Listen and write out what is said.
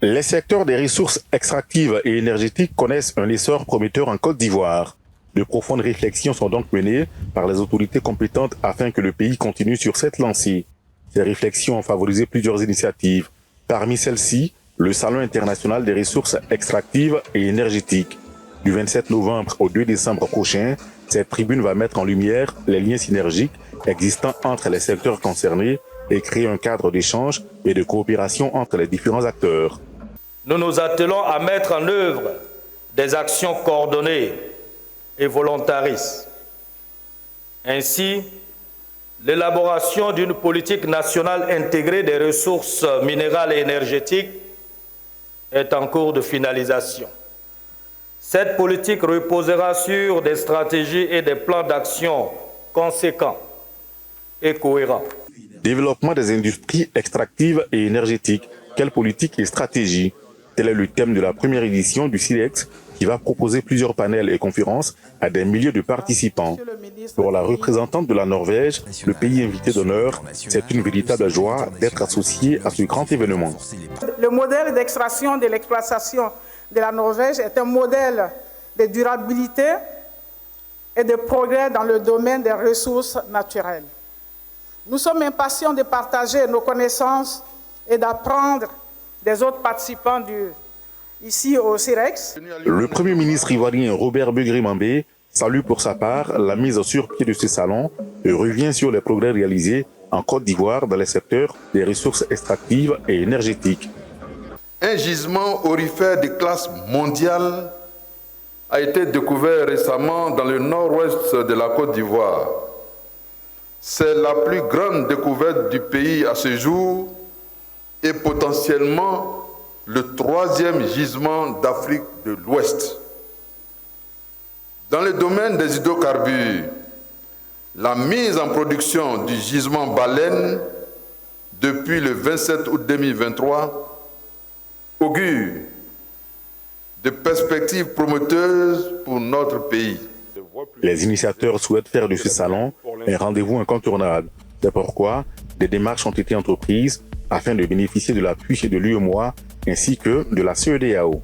Les secteurs des ressources extractives et énergétiques connaissent un essor prometteur en Côte d'Ivoire. De profondes réflexions sont donc menées par les autorités compétentes afin que le pays continue sur cette lancée. Ces réflexions ont favorisé plusieurs initiatives. Parmi celles-ci, le Salon international des ressources extractives et énergétiques. Du 27 novembre au 2 décembre prochain, cette tribune va mettre en lumière les liens synergiques existants entre les secteurs concernés et créer un cadre d'échange et de coopération entre les différents acteurs. Nous nous attelons à mettre en œuvre des actions coordonnées et volontaristes. Ainsi, l'élaboration d'une politique nationale intégrée des ressources minérales et énergétiques est en cours de finalisation. Cette politique reposera sur des stratégies et des plans d'action conséquents et cohérents. Développement des industries extractives et énergétiques. Quelle politique et stratégie? Tel est le thème de la première édition du SILEX qui va proposer plusieurs panels et conférences à des milliers de participants. Pour la représentante de la Norvège, le pays invité d'honneur, c'est une véritable joie d'être associé à ce grand événement. Le modèle d'extraction de l'exploitation de la Norvège est un modèle de durabilité et de progrès dans le domaine des ressources naturelles. Nous sommes impatients de partager nos connaissances et d'apprendre des autres participants ici au SILEX. Le Premier ministre ivoirien Robert Begré-Mambé salue pour sa part la mise sur pied de ce salon et revient sur les progrès réalisés en Côte d'Ivoire dans les secteurs des ressources extractives et énergétiques. Un gisement aurifère de classe mondiale a été découvert récemment dans le nord-ouest de la Côte d'Ivoire. C'est la plus grande découverte du pays à ce jour et potentiellement le 3e gisement d'Afrique de l'Ouest. Dans le domaine des hydrocarbures, la mise en production du gisement Baleine depuis le 27 août 2023 augure de perspectives prometteuses pour notre pays. Les initiateurs souhaitent faire de ce salon un rendez-vous incontournable. C'est pourquoi des démarches ont été entreprises afin de bénéficier de l'appui de l'UEMOA ainsi que de la CEDEAO.